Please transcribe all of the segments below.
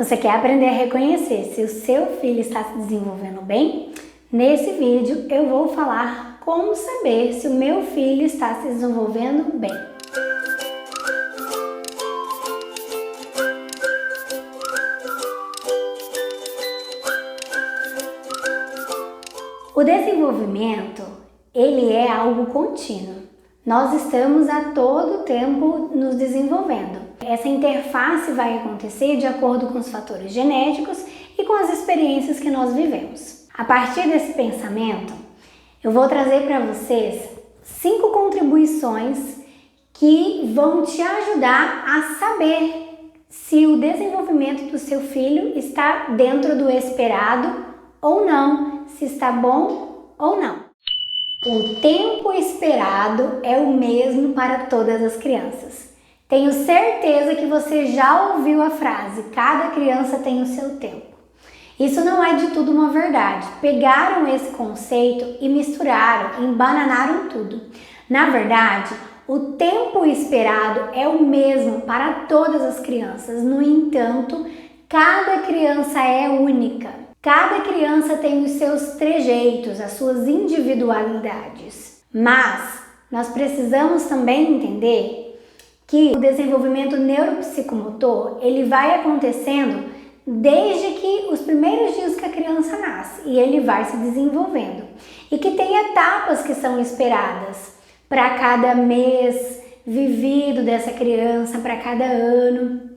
Você quer aprender a reconhecer se o seu filho está se desenvolvendo bem? Nesse vídeo eu vou falar como saber se o meu filho está se desenvolvendo bem. O desenvolvimento, ele é algo contínuo. Nós estamos a todo tempo nos desenvolvendo. Essa interface vai acontecer de acordo com os fatores genéticos e com as experiências que nós vivemos. A partir desse pensamento, eu vou trazer para vocês 5 contribuições que vão te ajudar a saber se o desenvolvimento do seu filho está dentro do esperado ou não, se está bom ou não. O tempo esperado é o mesmo para todas as crianças. Tenho certeza que você já ouviu a frase, cada criança tem o seu tempo. Isso não é de tudo uma verdade. Pegaram esse conceito e misturaram, embananaram tudo. Na verdade, o tempo esperado é o mesmo para todas as crianças. No entanto, cada criança é única. Cada criança tem os seus trejeitos, as suas individualidades. Mas nós precisamos também entender que o desenvolvimento neuropsicomotor, ele vai acontecendo desde que os primeiros dias que a criança nasce e ele vai se desenvolvendo. E que tem etapas que são esperadas para cada mês vivido dessa criança, para cada ano.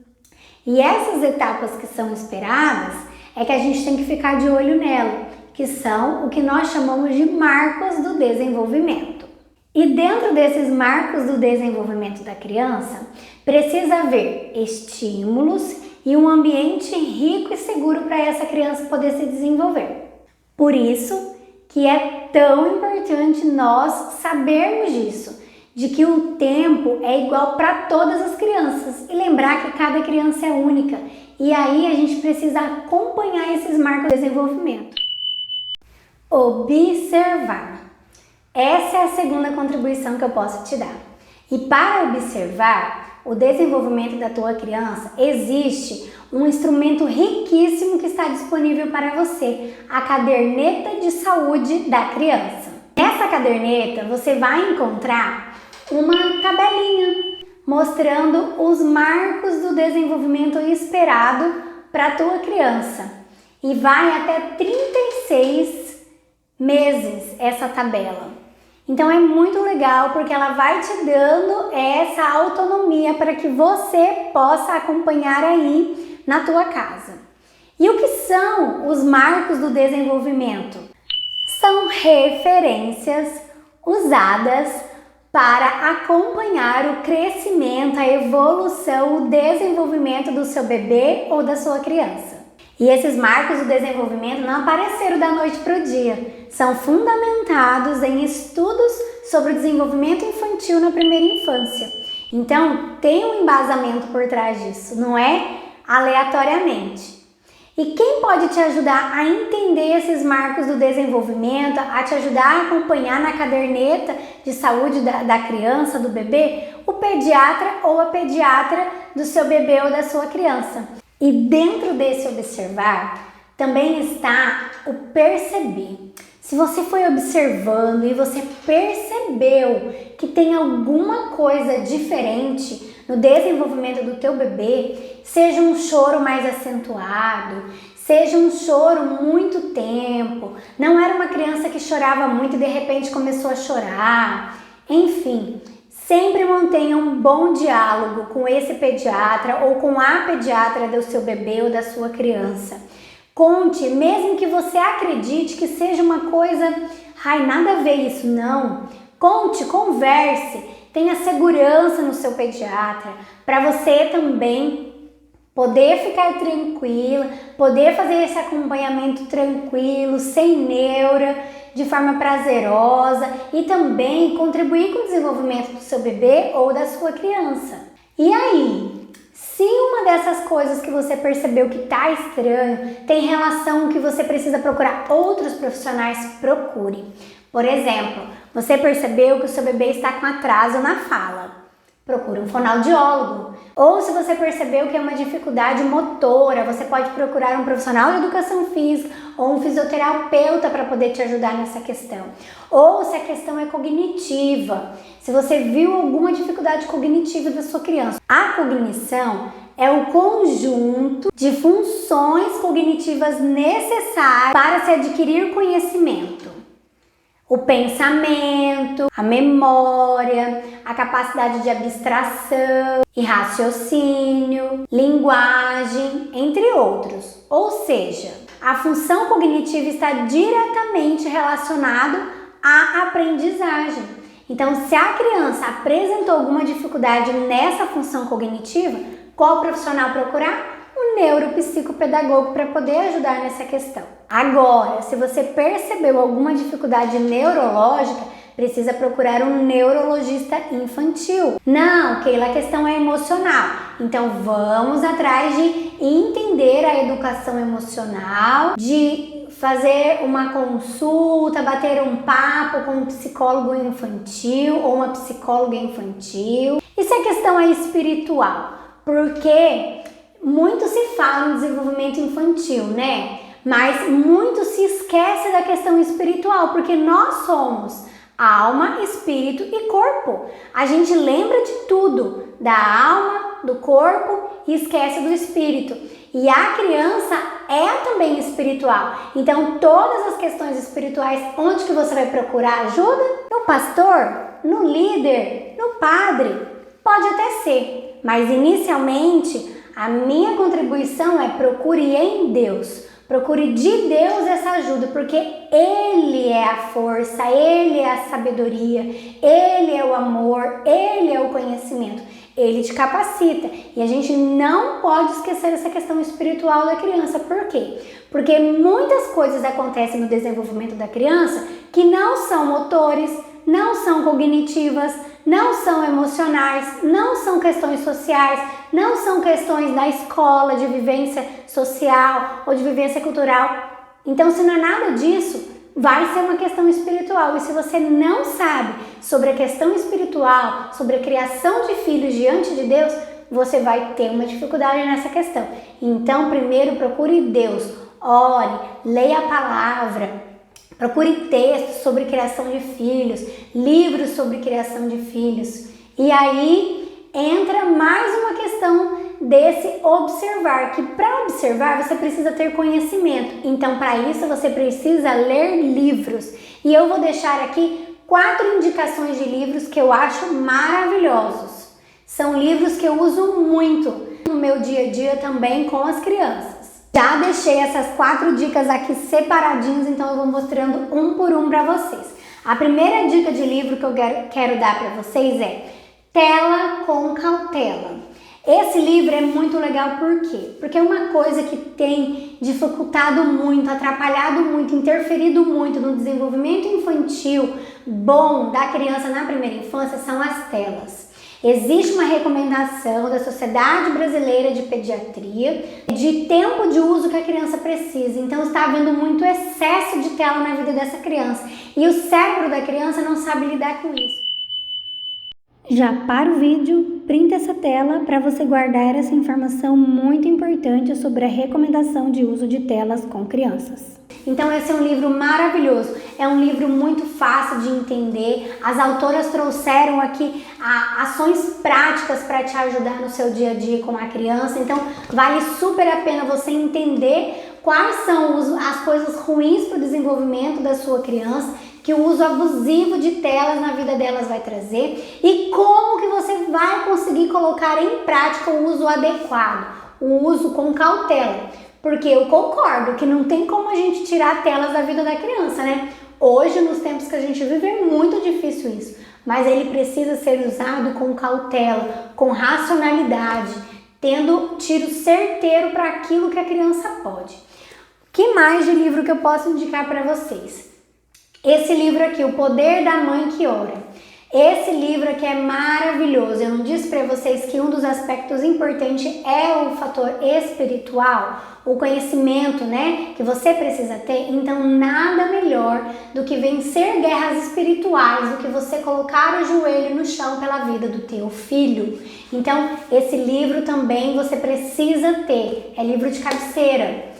E essas etapas que são esperadas é que a gente tem que ficar de olho nela, que são o que nós chamamos de marcos do desenvolvimento. E dentro desses marcos do desenvolvimento da criança, precisa haver estímulos e um ambiente rico e seguro para essa criança poder se desenvolver. Por isso que é tão importante nós sabermos disso, de que o tempo é igual para todas as crianças e lembrar que cada criança é única. E aí a gente precisa acompanhar esses marcos de desenvolvimento. Observar. Essa é a segunda contribuição que eu posso te dar. E para observar o desenvolvimento da tua criança, existe um instrumento riquíssimo que está disponível para você, a caderneta de saúde da criança. Nessa caderneta você vai encontrar uma tabelinha mostrando os marcos do desenvolvimento esperado para a tua criança. E vai até 36 meses essa tabela. Então é muito legal porque ela vai te dando essa autonomia para que você possa acompanhar aí na tua casa. E o que são os marcos do desenvolvimento? São referências usadas para acompanhar o crescimento, a evolução, o desenvolvimento do seu bebê ou da sua criança. E esses marcos do desenvolvimento não apareceram da noite para o dia, são fundamentados em estudos sobre o desenvolvimento infantil na primeira infância. Então, tem um embasamento por trás disso, não é aleatoriamente. E quem pode te ajudar a entender esses marcos do desenvolvimento, a te ajudar a acompanhar na caderneta de saúde da criança, do bebê? O pediatra ou a pediatra do seu bebê ou da sua criança. E dentro desse observar, também está o perceber. Se você foi observando e você percebeu que tem alguma coisa diferente no desenvolvimento do teu bebê, seja um choro mais acentuado, seja um choro muito tempo, não era uma criança que chorava muito e de repente começou a chorar, enfim, sempre mantenha um bom diálogo com esse pediatra ou com a pediatra do seu bebê ou da sua criança. Conte, mesmo que você acredite que seja uma coisa, nada a ver isso, não. Conte, converse. Tenha segurança no seu pediatra, para você também poder ficar tranquila, poder fazer esse acompanhamento tranquilo, sem neura, de forma prazerosa e também contribuir com o desenvolvimento do seu bebê ou da sua criança. E aí, se uma dessas coisas que você percebeu que está estranho tem relação que você precisa procurar outros profissionais, procure. Por exemplo, você percebeu que o seu bebê está com atraso na fala. procura um fonoaudiólogo. Ou se você percebeu que é uma dificuldade motora, você pode procurar um profissional de educação física ou um fisioterapeuta para poder te ajudar nessa questão. Ou se a questão é cognitiva, se você viu alguma dificuldade cognitiva da sua criança. A cognição é o conjunto de funções cognitivas necessárias para se adquirir conhecimento. O pensamento, a memória, a capacidade de abstração e raciocínio, linguagem, entre outros. Ou seja, a função cognitiva está diretamente relacionada à aprendizagem. Então, se a criança apresentou alguma dificuldade nessa função cognitiva, qual profissional procurar? Um neuropsicopedagogo para poder ajudar nessa questão. Agora, se você percebeu alguma dificuldade neurológica, precisa procurar um neurologista infantil. Não, Keila, a questão é emocional. Então vamos atrás de entender a educação emocional, de fazer uma consulta, bater um papo com um psicólogo infantil ou uma psicóloga infantil. E se a questão é espiritual? Porque muito se fala no desenvolvimento infantil, né? Mas muito se esquece da questão espiritual, porque nós somos alma, espírito e corpo. A gente lembra de tudo, da alma, do corpo e esquece do espírito. E a criança é também espiritual. Então, todas as questões espirituais, onde que você vai procurar ajuda? No pastor? No líder? No padre? Pode até ser, mas inicialmente a minha contribuição é procure em Deus. Procure de Deus essa ajuda, porque Ele é a força, Ele é a sabedoria, Ele é o amor, Ele é o conhecimento. Ele te capacita. E a gente não pode esquecer essa questão espiritual da criança. Por quê? Porque muitas coisas acontecem no desenvolvimento da criança que não são motores, não são cognitivas, não são emocionais, não são questões sociais, não são questões da escola, de vivência social ou de vivência cultural. Então, se não é nada disso, vai ser uma questão espiritual. E se você não sabe sobre a questão espiritual, sobre a criação de filhos diante de Deus, você vai ter uma dificuldade nessa questão. Então, primeiro procure Deus, ore, leia a palavra, procure textos sobre criação de filhos, livros sobre criação de filhos. E aí entra mais uma questão desse observar, que para observar você precisa ter conhecimento. Então, para isso você precisa ler livros. E eu vou deixar aqui 4 indicações de livros que eu acho maravilhosos. São livros que eu uso muito no meu dia a dia também com as crianças. Já deixei essas 4 dicas aqui separadinhas, então eu vou mostrando um por um para vocês. A primeira dica de livro que eu quero dar para vocês é Tela com Cautela. Esse livro é muito legal, por quê? Porque uma coisa que tem dificultado muito, atrapalhado muito, interferido muito no desenvolvimento infantil bom da criança na primeira infância são as telas. Existe uma recomendação da Sociedade Brasileira de Pediatria de tempo de uso que a criança precisa. Então está havendo muito excesso de tela na vida dessa criança e o cérebro da criança não sabe lidar com isso. Já para o vídeo, printa essa tela para você guardar essa informação muito importante sobre a recomendação de uso de telas com crianças. Então esse é um livro maravilhoso, é um livro muito fácil de entender. As autoras trouxeram aqui ações práticas para te ajudar no seu dia a dia com a criança. Então vale super a pena você entender quais são as coisas ruins para o desenvolvimento da sua criança, que o uso abusivo de telas na vida delas vai trazer e como que você vai conseguir colocar em prática o uso adequado, o uso com cautela. Porque eu concordo que não tem como a gente tirar telas da vida da criança, né? Hoje, nos tempos que a gente vive, é muito difícil isso. Mas ele precisa ser usado com cautela, com racionalidade, tendo tiro certeiro para aquilo que a criança pode. Que mais de livro que eu posso indicar para vocês? Esse livro aqui, O Poder da Mãe que Ora. Esse livro aqui é maravilhoso. Eu não disse para vocês que um dos aspectos importantes é o fator espiritual, o conhecimento, né, que você precisa ter. Então, nada melhor do que vencer guerras espirituais, do que você colocar o joelho no chão pela vida do teu filho. Então, esse livro também você precisa ter. É livro de cabeceira.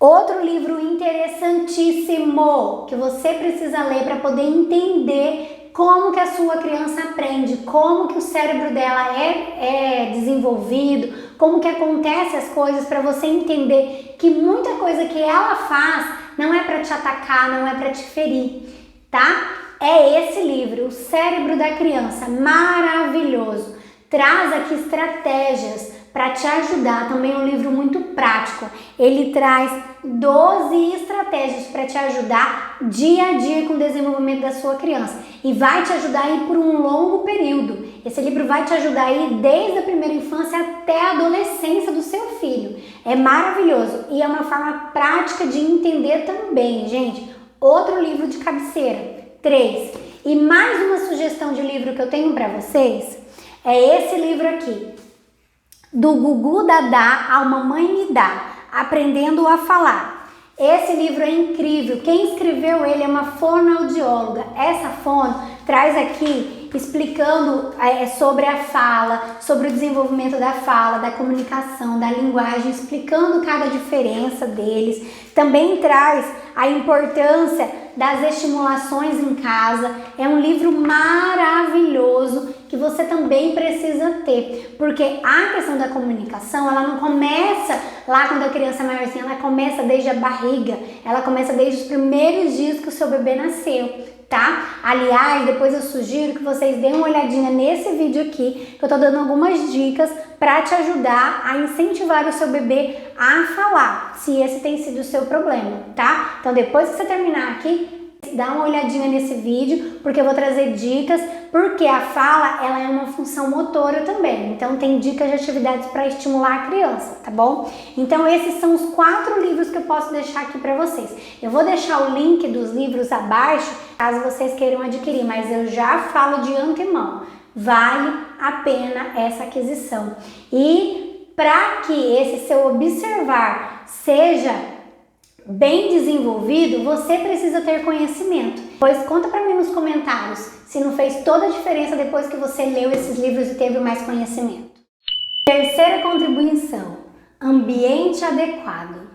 Outro livro interessantíssimo que você precisa ler para poder entender como que a sua criança aprende, como que o cérebro dela é desenvolvido, como que acontecem as coisas, para você entender que muita coisa que ela faz não é para te atacar, não é para te ferir, tá? É esse livro, O Cérebro da Criança, maravilhoso. Traz aqui estratégias para te ajudar, também é um livro muito prático. Ele traz 12 estratégias para te ajudar dia a dia com o desenvolvimento da sua criança e vai te ajudar aí por um longo período. Esse livro vai te ajudar aí desde a primeira infância até a adolescência do seu filho. É maravilhoso e é uma forma prática de entender também, gente. Outro livro de cabeceira, 3. E mais uma sugestão de livro que eu tenho para vocês é esse livro aqui, do Gugu Dadá ao Mamãe Me Dá, Aprendendo a Falar. Esse livro é incrível. Quem escreveu ele é uma fonoaudióloga. Essa fono traz aqui explicando sobre a fala, sobre o desenvolvimento da fala, da comunicação, da linguagem, explicando cada diferença deles. Também traz a importância das estimulações em casa. É um livro maravilhoso que você também precisa ter, porque a questão da comunicação, ela não começa lá quando a criança é maiorzinha, ela começa desde a barriga, ela começa desde os primeiros dias que o seu bebê nasceu, tá? Aliás, depois eu sugiro que vocês deem uma olhadinha nesse vídeo aqui, que eu tô dando algumas dicas para te ajudar a incentivar o seu bebê a falar, se esse tem sido o seu problema, tá? Então depois que você terminar aqui, dá uma olhadinha nesse vídeo, porque eu vou trazer dicas, porque a fala, ela é uma função motora também, então tem dicas de atividades para estimular a criança, tá bom? Então esses são os 4 livros que eu posso deixar aqui para vocês. Eu vou deixar o link dos livros abaixo, caso vocês queiram adquirir, mas eu já falo de antemão, vale a pena essa aquisição. E para que esse seu observar seja bem desenvolvido, você precisa ter conhecimento. Pois conta para mim nos comentários se não fez toda a diferença depois que você leu esses livros e teve mais conhecimento. Terceira contribuição, ambiente adequado.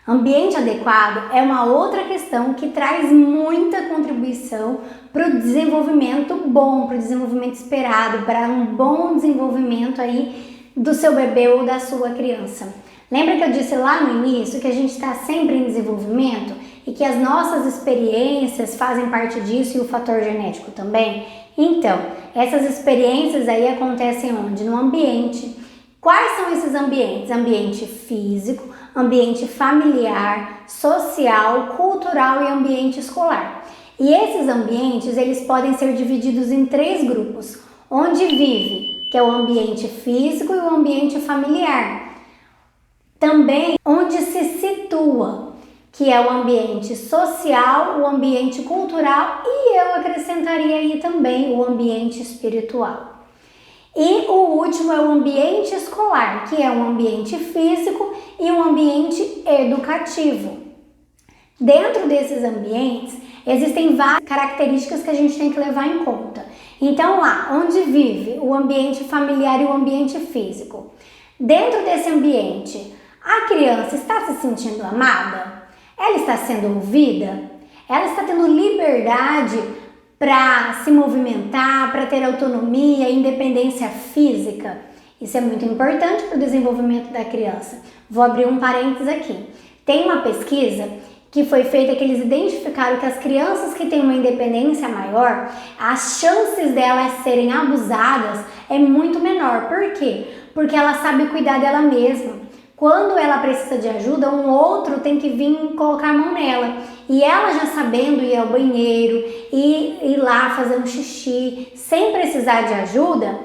Ambiente adequado é uma outra questão que traz muita contribuição para o desenvolvimento bom, para o desenvolvimento esperado, para um bom desenvolvimento aí do seu bebê ou da sua criança. Lembra que eu disse lá no início que a gente está sempre em desenvolvimento e que as nossas experiências fazem parte disso e o fator genético também? Então, essas experiências aí acontecem onde? No ambiente. Quais são esses ambientes? Ambiente físico, ambiente familiar, social, cultural e ambiente escolar. E esses ambientes, eles podem ser divididos em 3 grupos. Onde vive, que é o ambiente físico e o ambiente familiar. Também onde se situa, que é o ambiente social, o ambiente cultural e eu acrescentaria aí também o ambiente espiritual. E o último é o ambiente escolar, que é um ambiente físico e um ambiente educativo. Dentro desses ambientes, existem várias características que a gente tem que levar em conta. Então lá, onde vive o ambiente familiar e o ambiente físico. Dentro desse ambiente, a criança está se sentindo amada? Ela está sendo ouvida? Ela está tendo liberdade para se movimentar, para ter autonomia, independência física? Isso é muito importante para o desenvolvimento da criança. Vou abrir um parênteses aqui. Tem uma pesquisa que foi feita que eles identificaram que as crianças que têm uma independência maior, as chances delas serem abusadas é muito menor. Por quê? Porque ela sabe cuidar dela mesma. Quando ela precisa de ajuda, um outro tem que vir colocar a mão nela. E ela já sabendo ir ao banheiro, ir lá fazer um xixi, sem precisar de ajuda,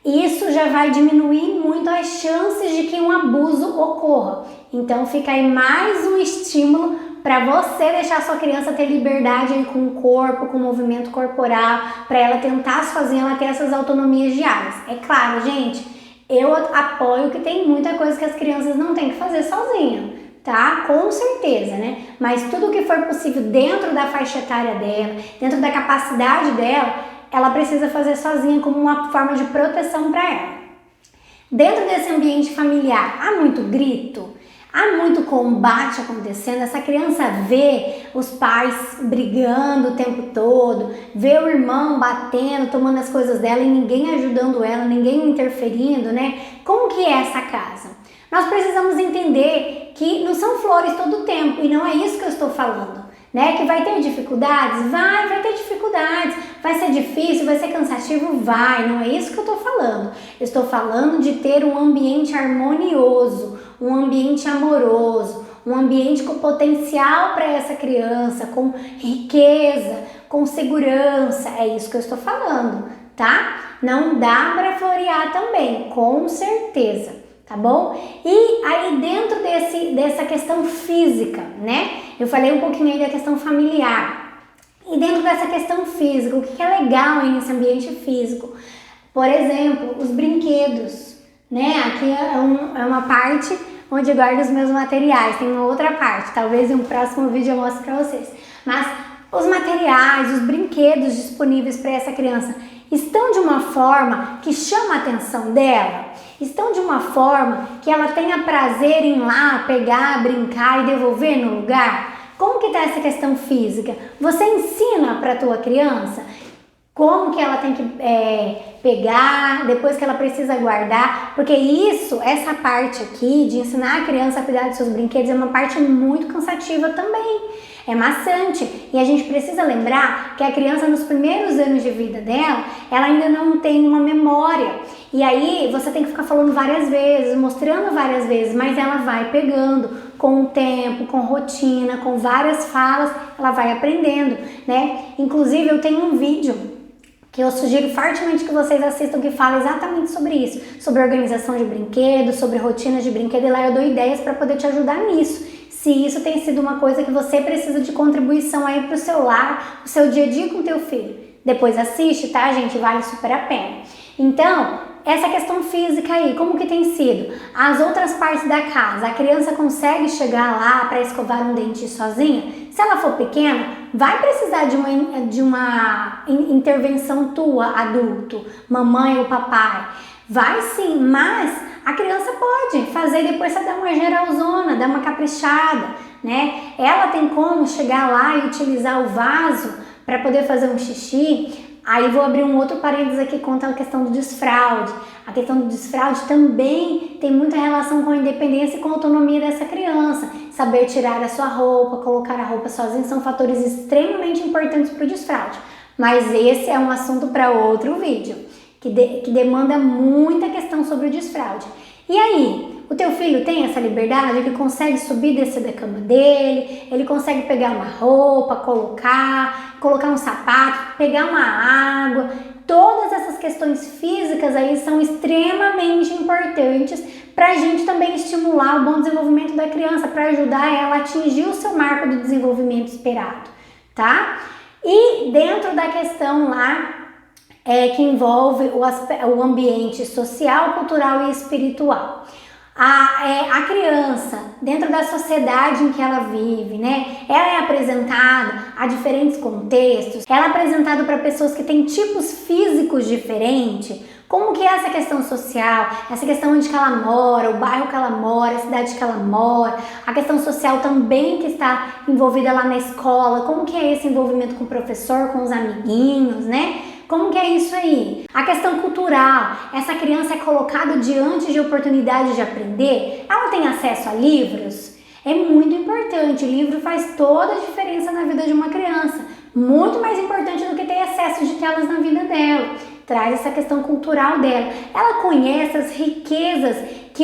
isso já vai diminuir muito as chances de que um abuso ocorra. Então fica aí mais um estímulo para você deixar sua criança ter liberdade aí com o corpo, com o movimento corporal, para ela tentar sozinha, ela ter essas autonomias diárias. É claro, gente, eu apoio que tem muita coisa que as crianças não têm que fazer sozinha, tá? Com certeza, né? Mas tudo que for possível dentro da faixa etária dela, dentro da capacidade dela, ela precisa fazer sozinha como uma forma de proteção para ela. Dentro desse ambiente familiar, há muito grito? Há muito combate acontecendo? Essa criança vê os pais brigando o tempo todo, vê o irmão batendo, tomando as coisas dela e ninguém ajudando ela, ninguém interferindo, né? Como que é essa casa? Nós precisamos entender que não são flores todo o tempo e não é isso que eu estou falando. Né? Que vai ter dificuldades? Vai ter dificuldades. Vai ser difícil, vai ser cansativo? Vai. Não é isso que eu estou falando. Eu estou falando de ter um ambiente harmonioso, um ambiente amoroso, um ambiente com potencial para essa criança, com riqueza, com segurança. É isso que eu estou falando, tá? Não dá para florear também, com certeza. Tá bom? E aí dentro dessa questão física, né? Eu falei um pouquinho aí da questão familiar. E dentro dessa questão física, o que é legal aí nesse ambiente físico? Por exemplo, os brinquedos, né? Aqui é uma parte onde eu guardo os meus materiais. Tem uma outra parte, talvez em um próximo vídeo eu mostre pra vocês. Mas os materiais, os brinquedos disponíveis para essa criança estão de uma forma que chama a atenção dela? Estão de uma forma que ela tenha prazer em ir lá, pegar, brincar e devolver no lugar? Como que está essa questão física? Você ensina para a tua criança como que ela tem que pegar, depois que ela precisa guardar? Porque essa parte aqui de ensinar a criança a cuidar dos seus brinquedos é uma parte muito cansativa também. É maçante e a gente precisa lembrar que a criança nos primeiros anos de vida dela, ela ainda não tem uma memória. E aí você tem que ficar falando várias vezes, mostrando várias vezes, mas ela vai pegando com o tempo, com rotina, com várias falas, ela vai aprendendo, né? Inclusive eu tenho um vídeo que eu sugiro fortemente que vocês assistam que fala exatamente sobre isso, sobre organização de brinquedos, sobre rotinas de brinquedo, e lá eu dou ideias para poder te ajudar nisso. Se isso tem sido uma coisa que você precisa de contribuição aí pro seu lar, o seu dia a dia com o teu filho. Depois assiste, tá, gente? Vale super a pena. Então, essa questão física aí, como que tem sido? As outras partes da casa, a criança consegue chegar lá para escovar um dente sozinha? Se ela for pequena, vai precisar de uma intervenção tua, adulto, mamãe ou papai. Vai sim, mas a criança pode fazer e depois você dá uma geralzona, dá uma caprichada, né? Ela tem como chegar lá e utilizar o vaso para poder fazer um xixi. Aí vou abrir um outro parênteses aqui quanto à questão do desfraude. A questão do desfraude também tem muita relação com a independência e com a autonomia dessa criança. Saber tirar a sua roupa, colocar a roupa sozinho são fatores extremamente importantes para o desfraude. Mas esse é um assunto para outro vídeo, que demanda muita questão sobre o desfraude. E aí, o teu filho tem essa liberdade? Ele consegue subir e descer da cama dele? Ele consegue pegar uma roupa, colocar um sapato, pegar uma água? Todas essas questões físicas aí são extremamente importantes para a gente também estimular o bom desenvolvimento da criança, para ajudar ela a atingir o seu marco do desenvolvimento esperado, tá? E dentro da questão lá, que envolve o ambiente social, cultural e espiritual. A criança, dentro da sociedade em que ela vive, né? Ela é apresentada a diferentes contextos, ela é apresentada para pessoas que têm tipos físicos diferentes. Como que é essa questão social, essa questão onde que ela mora, o bairro que ela mora, a cidade que ela mora, a questão social também que está envolvida lá na escola, como que é esse envolvimento com o professor, com os amiguinhos, né? Como que é isso aí? A questão cultural, essa criança é colocada diante de oportunidades de aprender? Ela tem acesso a livros? É muito importante, o livro faz toda a diferença na vida de uma criança, muito mais importante do que ter acesso de telas na vida dela. Traz essa questão cultural dela. Ela conhece as riquezas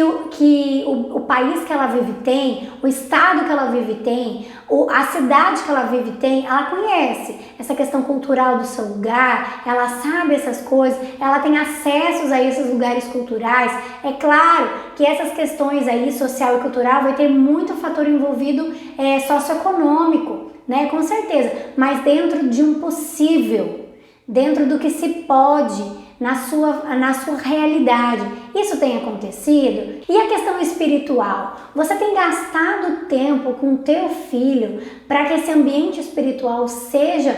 o país que ela vive tem, o estado que ela vive tem, a cidade que ela vive tem, ela conhece essa questão cultural do seu lugar, ela sabe essas coisas, ela tem acessos a esses lugares culturais. É claro que essas questões aí, social e cultural, vai ter muito fator envolvido socioeconômico, né? Com certeza, mas dentro de um possível, dentro do que se pode, na sua realidade. Isso tem acontecido? E a questão espiritual? Você tem gastado tempo com o teu filho para que esse ambiente espiritual seja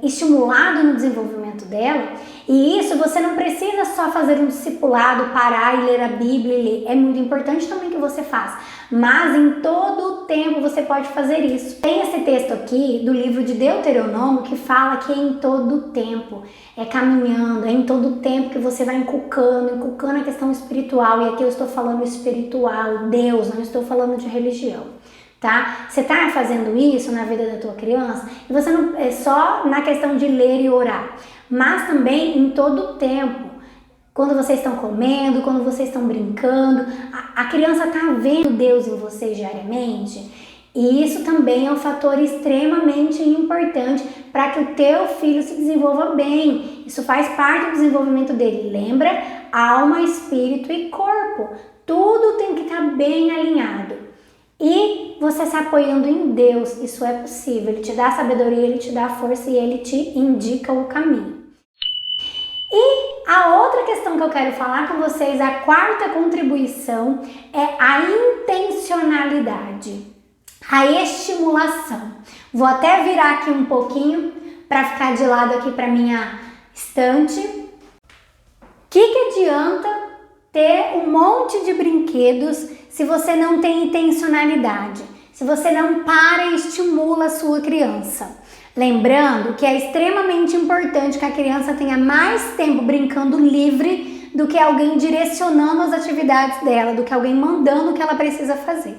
estimulado no desenvolvimento dela? E isso você não precisa só fazer um discipulado, parar e ler a Bíblia e ler. É muito importante também que você faça. Mas em todo o tempo você pode fazer isso. Tem esse texto aqui do livro de Deuteronômio que fala que é em todo o tempo, é caminhando, é em todo o tempo que você vai inculcando a questão espiritual. E aqui eu estou falando espiritual, Deus, não estou falando de religião, tá? Você tá fazendo isso na vida da tua criança e você não é só na questão de ler e orar, mas também em todo o tempo. Quando vocês estão comendo, quando vocês estão brincando, a criança está vendo Deus em vocês diariamente. E isso também é um fator extremamente importante para que o teu filho se desenvolva bem. Isso faz parte do desenvolvimento dele. Lembra? Alma, espírito e corpo. Tudo tem que estar bem alinhado. E você se apoiando em Deus, isso é possível. Ele te dá sabedoria, ele te dá força e ele te indica o caminho. E a outra questão que eu quero falar com vocês, a quarta contribuição, é a intencionalidade, a estimulação. Vou até virar aqui um pouquinho para ficar de lado aqui para minha estante. O que adianta ter um monte de brinquedos se você não tem intencionalidade, se você não para e estimula a sua criança? Lembrando que é extremamente importante que a criança tenha mais tempo brincando livre do que alguém direcionando as atividades dela, do que alguém mandando o que ela precisa fazer.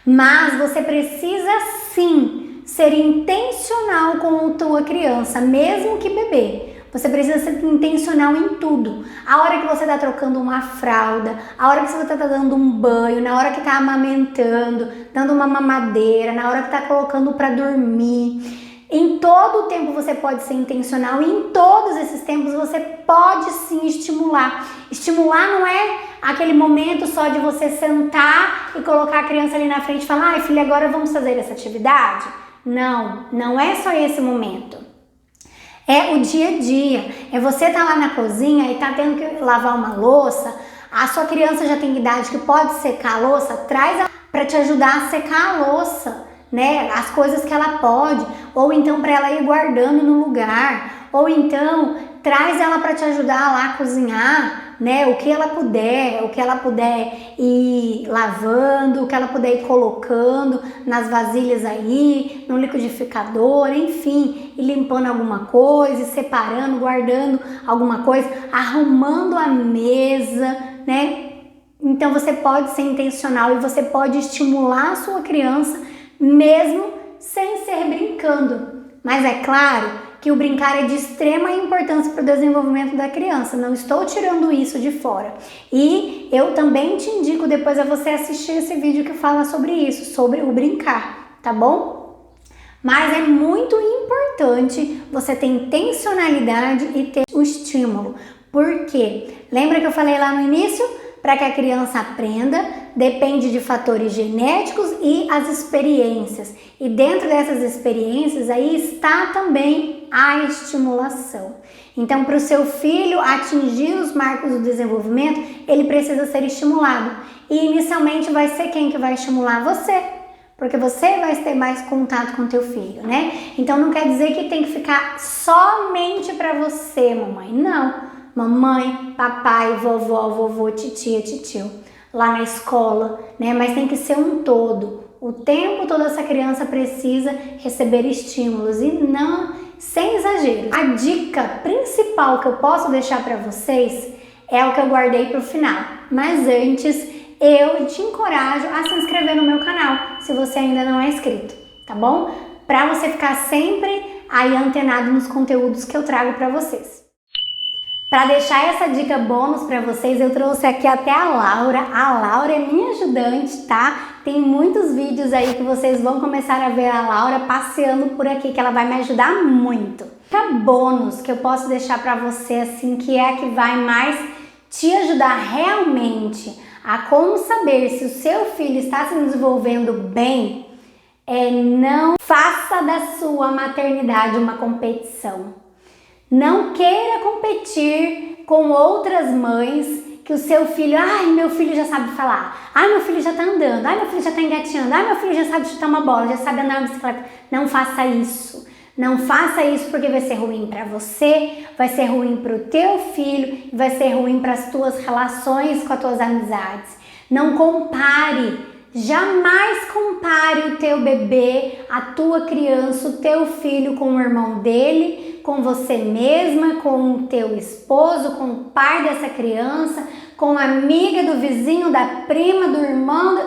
Mas você precisa sim ser intencional com a tua criança, mesmo que bebê. Você precisa ser intencional em tudo. A hora que você está trocando uma fralda, a hora que você está dando um banho, na hora que está amamentando, dando uma mamadeira, na hora que está colocando para dormir. Em todo o tempo você pode ser intencional e em todos esses tempos você pode sim estimular. Estimular não é aquele momento só de você sentar e colocar a criança ali na frente e falar: ai filha, agora vamos fazer essa atividade? Não, não é só esse momento. É o dia a dia. É você estar lá na cozinha e tá tendo que lavar uma louça. A sua criança já tem idade que pode secar a louça, traz para te ajudar a secar a louça. Né, as coisas que ela pode, ou então para ela ir guardando no lugar, ou então traz ela para te ajudar lá a cozinhar, né, o que ela puder ir lavando, o que ela puder ir colocando nas vasilhas aí, no liquidificador, enfim, e limpando alguma coisa, separando, guardando alguma coisa, arrumando a mesa, né? Então você pode ser intencional e você pode estimular a sua criança mesmo sem ser brincando. Mas é claro que o brincar é de extrema importância para o desenvolvimento da criança, não estou tirando isso de fora. E eu também te indico depois a você assistir esse vídeo que fala sobre isso, sobre o brincar, tá bom? Mas é muito importante você ter intencionalidade e ter o estímulo. Por quê? Lembra que eu falei lá no início? Para que a criança aprenda, depende de fatores genéticos e as experiências. E dentro dessas experiências aí está também a estimulação. Então, para o seu filho atingir os marcos do desenvolvimento, ele precisa ser estimulado. E inicialmente vai ser quem que vai estimular? Você. Porque você vai ter mais contato com o teu filho, né? Então não quer dizer que tem que ficar somente para você, mamãe. Não. Mamãe, papai, vovó, vovô, titia, titio, lá na escola, né? Mas tem que ser um todo. O tempo todo essa criança precisa receber estímulos e não, sem exagero. A dica principal que eu posso deixar para vocês é o que eu guardei para o final. Mas antes, eu te encorajo a se inscrever no meu canal, se você ainda não é inscrito, tá bom? Para você ficar sempre aí antenado nos conteúdos que eu trago para vocês. Para deixar essa dica bônus para vocês, eu trouxe aqui até a Laura. A Laura é minha ajudante, tá? Tem muitos vídeos aí que vocês vão começar a ver a Laura passeando por aqui, que ela vai me ajudar muito. Dica bônus que eu posso deixar para você, assim, que é a que vai mais te ajudar realmente a como saber se o seu filho está se desenvolvendo bem, não faça da sua maternidade uma competição. Não queira competir com outras mães que o seu filho, meu filho já sabe falar, meu filho já tá andando, meu filho já tá engateando, meu filho já sabe chutar uma bola, já sabe andar na bicicleta. Não faça isso. Não faça isso, porque vai ser ruim para você, vai ser ruim para o teu filho, vai ser ruim para as tuas relações com as tuas amizades. Não compare. Jamais compare o teu bebê, a tua criança, o teu filho com o irmão dele, com você mesma, com o teu esposo, com o pai dessa criança, com a amiga do vizinho, da prima, do irmão.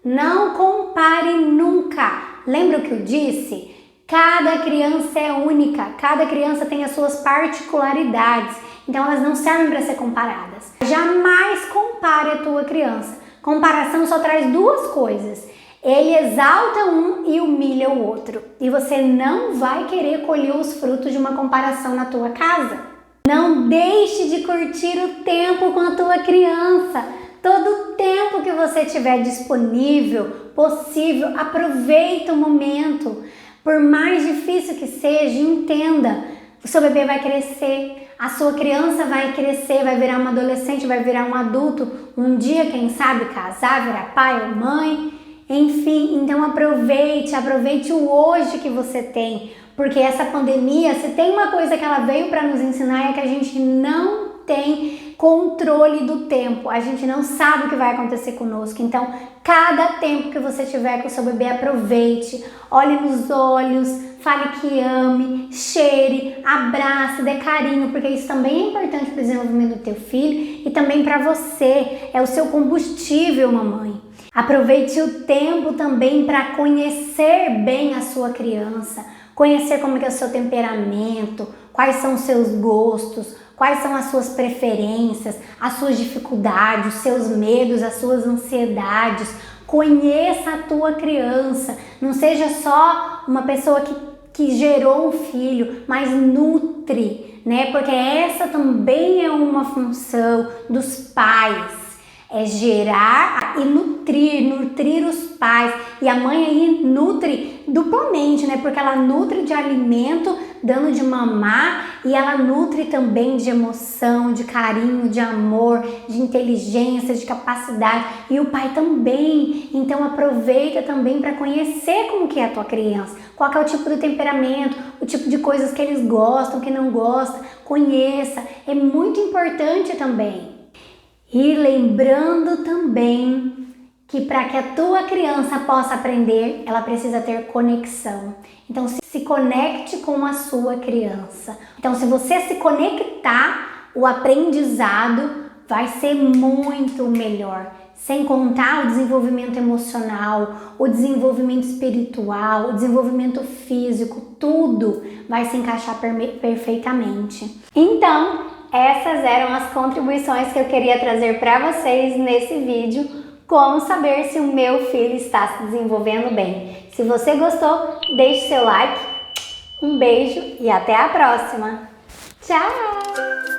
Não compare nunca. Lembra o que eu disse? Cada criança é única, cada criança tem as suas particularidades, então elas não servem para ser comparadas. Jamais compare a tua criança. Comparação só traz duas coisas. Ele exalta um e humilha o outro. E você não vai querer colher os frutos de uma comparação na tua casa. Não deixe de curtir o tempo com a tua criança. Todo o tempo que você tiver disponível, possível, aproveita o momento. Por mais difícil que seja, entenda. O seu bebê vai crescer, a sua criança vai crescer, vai virar uma adolescente, vai virar um adulto, um dia, quem sabe, casar, virar pai ou mãe, enfim. Então aproveite o hoje que você tem, porque essa pandemia, se tem uma coisa que ela veio para nos ensinar, é que a gente não tem controle do tempo, a gente não sabe o que vai acontecer conosco. Então, cada tempo que você tiver com o seu bebê, aproveite, olhe nos olhos, fale que ame, cheire, abrace, dê carinho, porque isso também é importante para o desenvolvimento do teu filho e também para você, é o seu combustível, mamãe. Aproveite o tempo também para conhecer bem a sua criança, conhecer como é o seu temperamento, quais são os seus gostos, quais são as suas preferências, as suas dificuldades, os seus medos, as suas ansiedades. Conheça a tua criança, não seja só uma pessoa que gerou um filho, mas nutre, né? Porque essa também é uma função dos pais. É gerar e nutrir os pais. E a mãe aí nutre duplamente, né? Porque ela nutre de alimento, dando de mamar, e ela nutre também de emoção, de carinho, de amor, de inteligência, de capacidade. E o pai também. Então aproveita também para conhecer como que é a tua criança. Qual que é o tipo de temperamento, o tipo de coisas que eles gostam, que não gostam. Conheça. É muito importante também. E lembrando também que para que a tua criança possa aprender, ela precisa ter conexão. Então se conecte com a sua criança. Então se você se conectar, o aprendizado vai ser muito melhor. Sem contar o desenvolvimento emocional, o desenvolvimento espiritual, o desenvolvimento físico, tudo vai se encaixar perfeitamente. Então, essas eram as contribuições que eu queria trazer para vocês nesse vídeo. Como saber se o meu filho está se desenvolvendo bem. Se você gostou, deixe seu like. Um beijo e até a próxima. Tchau!